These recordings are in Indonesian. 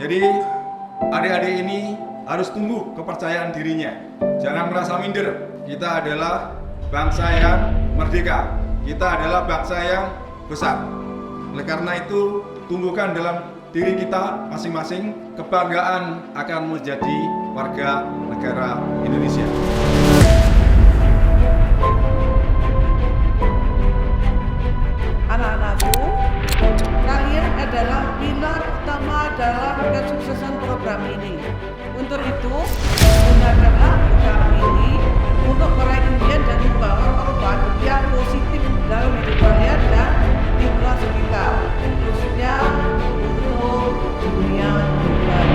Jadi adik-adik ini harus tumbuh kepercayaan dirinya. Jangan merasa minder. Kita adalah bangsa yang merdeka. Kita adalah bangsa yang besar. Oleh karena itu, tumbuhkan dalam diri kita masing-masing kebanggaan akan menjadi warga negara Indonesia. Anak-anakku, kalian adalah pilar utama dalam kesuksesan program ini. Untuk itu, gunakanlah program ini untuk meraih impian dan membawa perubahan yang positif dalam hidup kalian dan lingkungan sekitar, khususnya untuk dunia global.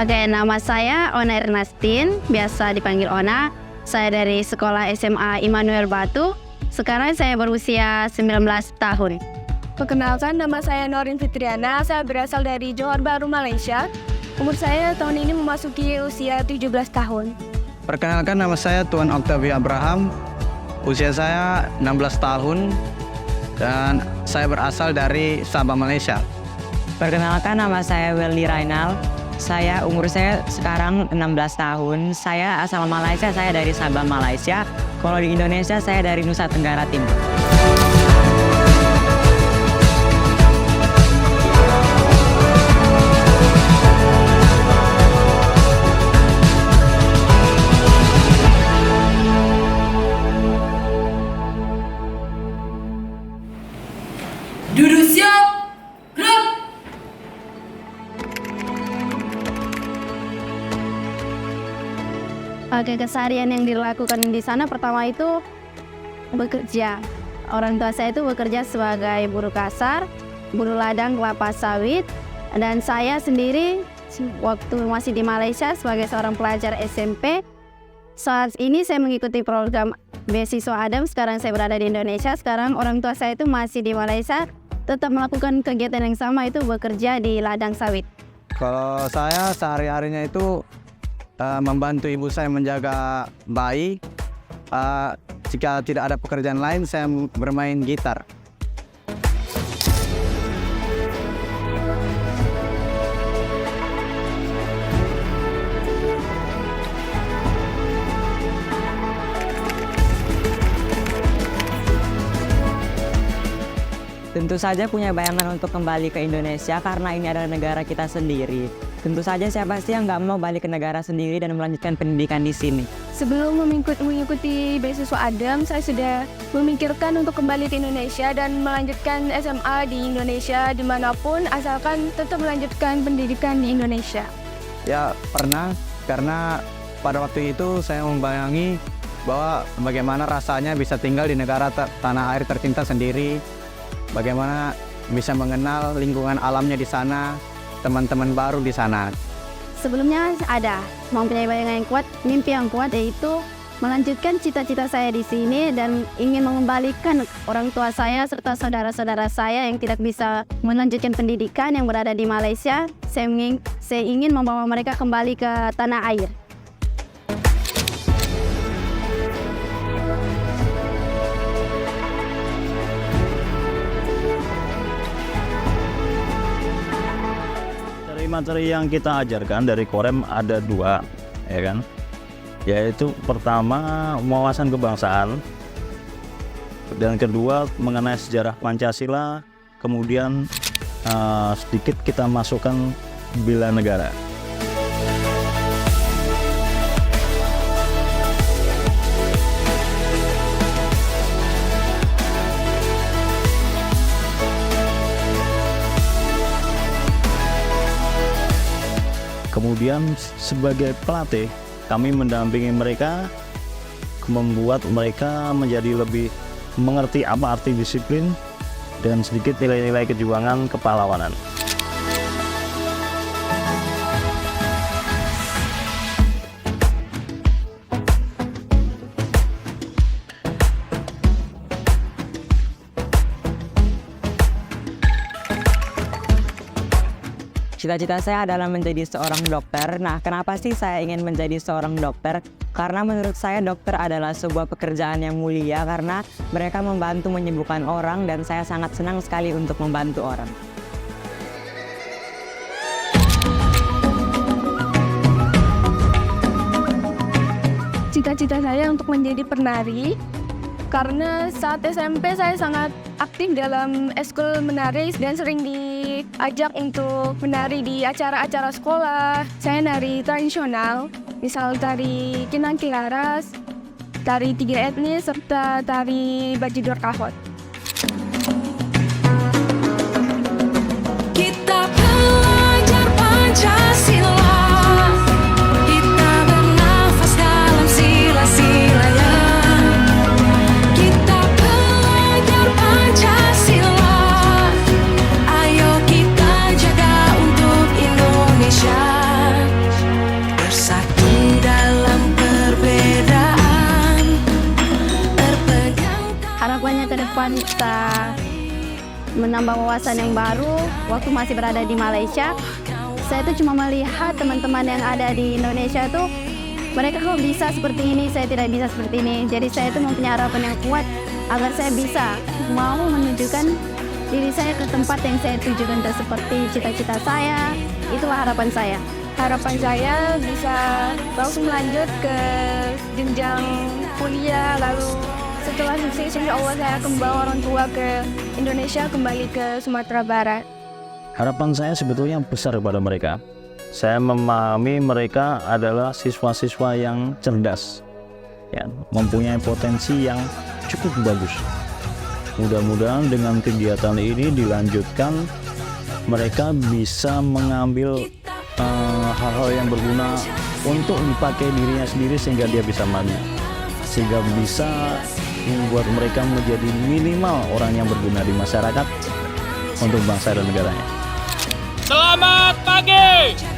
Oke, nama saya Ona Ernastin, biasa dipanggil Ona. Saya dari sekolah SMA Immanuel Batu. Sekarang saya berusia 19 tahun. Perkenalkan, nama saya Norin Fitriana, saya berasal dari Johor Bahru, Malaysia. Umur saya tahun ini memasuki usia 17 tahun. Perkenalkan, nama saya Tuan Octavio Abraham, usia saya 16 tahun, dan saya berasal dari Sabah, Malaysia. Perkenalkan, nama saya Welly Rainal. Umur saya sekarang 16 tahun. Saya asal Malaysia, saya dari Sabah, Malaysia. Kalau di Indonesia, saya dari Nusa Tenggara Timur. Duduk siap, gerak! Oke, keseharian yang dilakukan di sana pertama itu bekerja. Orang tua saya itu bekerja sebagai buruh kasar, buruh ladang kelapa sawit, dan saya sendiri waktu masih di Malaysia sebagai seorang pelajar SMP. Saat ini saya mengikuti program beasiswa ADAM, sekarang saya berada di Indonesia. Sekarang orang tua saya itu masih di Malaysia, tetap melakukan kegiatan yang sama, itu bekerja di ladang sawit. Kalau saya sehari-harinya itu membantu ibu saya menjaga bayi. Jika tidak ada pekerjaan lain, saya bermain gitar. Tentu saja punya bayangan untuk kembali ke Indonesia karena ini adalah negara kita sendiri. Tentu saja siapa sih yang nggak mau balik ke negara sendiri dan melanjutkan pendidikan di sini. Sebelum mengikuti beasiswa ADAM, saya sudah memikirkan untuk kembali ke Indonesia dan melanjutkan SMA di Indonesia dimanapun, asalkan tetap melanjutkan pendidikan di Indonesia. Ya pernah, karena pada waktu itu saya membayangi bahwa bagaimana rasanya bisa tinggal di negara tanah air tercinta sendiri, bagaimana bisa mengenal lingkungan alamnya di sana, teman-teman baru di sana. Sebelumnya ada mempunyai bayangan yang kuat, mimpi yang kuat, yaitu melanjutkan cita-cita saya di sini dan ingin mengembalikan orang tua saya serta saudara-saudara saya yang tidak bisa melanjutkan pendidikan yang berada di Malaysia. Saya ingin membawa mereka kembali ke tanah air. materi yang kita ajarkan dari Korem ada 2, ya kan? Yaitu pertama wawasan kebangsaan, dan kedua mengenai sejarah Pancasila, kemudian sedikit kita masukkan bela negara. Kemudian sebagai pelatih, kami mendampingi mereka, membuat mereka menjadi lebih mengerti apa arti disiplin dan sedikit nilai-nilai kejuangan kepahlawanan. Cita-cita saya adalah menjadi seorang dokter. Nah, kenapa sih saya ingin menjadi seorang dokter? Karena menurut saya dokter adalah sebuah pekerjaan yang mulia karena mereka membantu menyembuhkan orang dan saya sangat senang sekali untuk membantu orang. Cita-cita saya untuk menjadi penari, karena saat SMP saya sangat aktif dalam eskul menari dan sering diajak untuk menari di acara-acara sekolah. Saya nari tradisional, misal tari Kinang Kilaras, tari 3 etnis, serta tari Bajidor Kahot. Kita belajar Pancasila, kita bernafas dalam sila-silanya. Kita belajar Pancasila, ayo kita jaga untuk Indonesia. Bersatu dalam perbedaan, berpegang. Harapannya ke depan kita menambah wawasan yang baru. Waktu masih berada di Malaysia, saya tuh cuma melihat teman-teman yang ada di Indonesia tuh, mereka kok bisa seperti ini, saya tidak bisa seperti ini. Jadi saya tuh mempunyai harapan yang kuat agar saya bisa mau menunjukkan diri saya ke tempat yang saya tujukan, seperti cita-cita saya. Itulah harapan saya. Harapan saya bisa langsung lanjut ke jenjang kuliah, lalu setelah sukses insya Allah saya akan membawa orang tua ke Indonesia, kembali ke Sumatera Barat. Harapan saya sebetulnya besar kepada mereka. Saya memahami mereka adalah siswa-siswa yang cerdas, ya, mempunyai potensi yang cukup bagus. Mudah-mudahan dengan kegiatan ini dilanjutkan, mereka bisa mengambil hal-hal yang berguna untuk dipakai dirinya sendiri sehingga dia bisa maju, sehingga bisa membuat mereka menjadi minimal orang yang berguna di masyarakat untuk bangsa dan negaranya. Selamat pagi!